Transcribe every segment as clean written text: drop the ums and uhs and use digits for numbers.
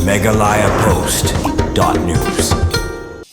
Megalayapost.news.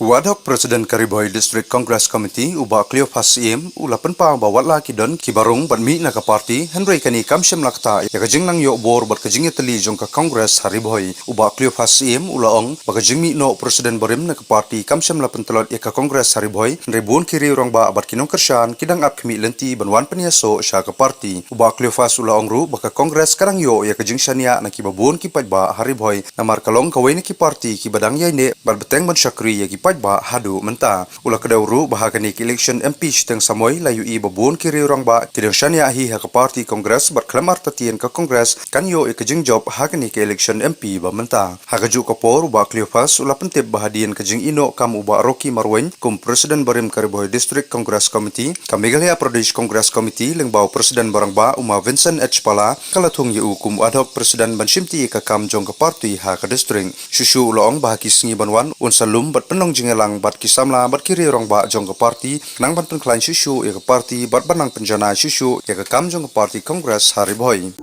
Wadhok Presiden Kariboy District Congress Committee uba Cleophas Iem ulapan pa bawat laki don kibarong banmi na ka party Henry kani kamsyam lakta ya kajing nang yo bor bat kajing itali jong ka Congress Hariboy uba Cleophas Iem ulaong bagajing mi no Presiden Barim na ka party kamsyam lapan telot ya ka Congress Hariboy ribun kiri orang ba bat kinong kersyan kidang ap kami lenti banwan penyaso sya ka party uba Cleophas ulaong ru baka Congress karang yo ya kajing syania na kibabun kipad ba Hariboy namar kalong kawai na ki party kibadang yai ne bat beteng ban syakri ya kipad ba hadu menta ula kadawru bahagani election MP teng samoy layu i babun kiri orang ba kidang syania hi ha ka party Congress berklamar tatien ka Congress kanyo ikajing job hagani ke election MP ba menta hagaju kapor ba Cleophas ula pentip bahadian kajing ino kam uba Rocky Marwen kum Presiden Barim Kariboy District Congress Committee ka Meghalaya Pradesh Congress Committee lengbau Presiden barang ba uma Vincent H Pala kalatung yu kum adhok Presiden Banshimti ka kam jong ka party ha ka district syusyu ulong bahaki singi banwan unsalum bat penong jingelang bat kisamla bat kiri orang ba jong ka party nang ban penklan syusyu ya ka party bat banang penjana syusyu ya ka kam jong ka party Congress Hariboy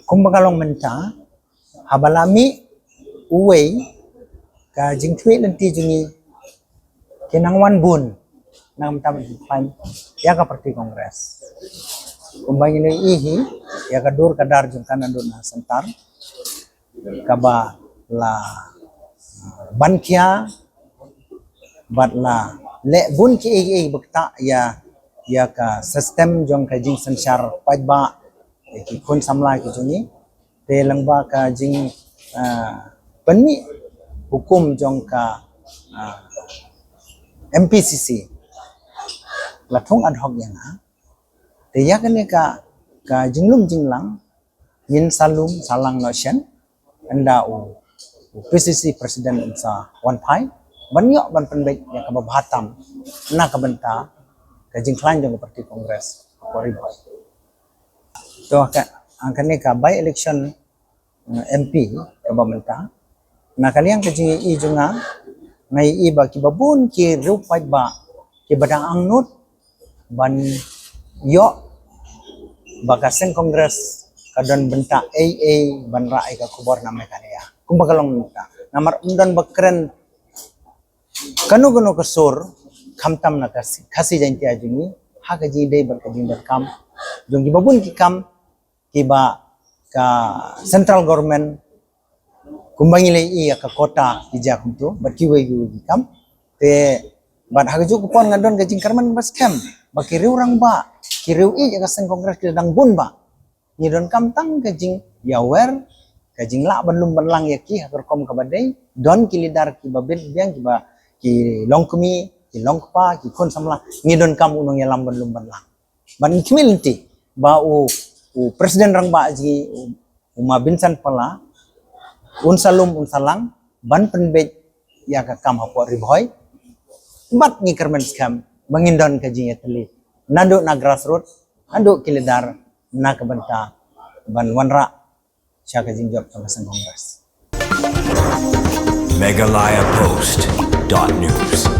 kumbagalong menta habalami uway ka jingtwi lenti jungi kinangwan bun nang tamat pan ya ka party Congress kumbangin ihi ya ka dur kadar jong kanan na sentar kaba la bankia bat la le bun ki igi bekta ya ka sistem jong ka jing sensar pajba ki kun samla ki jungi te langba ka jing penmi hukum jong ka MPCC lathong ad hoc yang te ya kane ka jinglum jinglang yin salum salang notion anda PCC Presiden sa Wan Pai banyak ban penbek yang ka bahatam na ka benta ka jingklan jong parti Congress Hariboy to ka angkane ka by election MP ka bamenta na kaliang ka jing i junga ngai iba ki babun ki rupai ba ki badang angnut ban yo bakasen Congress kadon benta AA ban rai ka kubor na mekanaya kumbagalong benta namar undan bakren kanu kesur kamtam na kasi janti ajuni haka jinde berkajing berkam jong babun ki kam kiba ka central government kumbangile i ka kota ija kuntu berkiwe yu kam te ban haka ju kupon ngadon gajing karman bas kam bakiriu orang ba kiriu i ka sen kongres kedang bun ba ni don kam tang gajing yawer gajing la banlum banlang yaki hakar kom kabadai don kilidar ki babel biang kiba ki longkumi ki longpa ki kun samla ngidon kam unong yalam ban lumban lang ban kimilti ba u presiden rang ba ji uma binsan pala unsalum unsalang ban penbej ya ka kam hapo Hariboy bat ngi kermen skam mangindon ka ji yatli nando na grassroots ando kilidar na kabanta ban wanra siya ka jingjop sa Congress Megalayapost.news.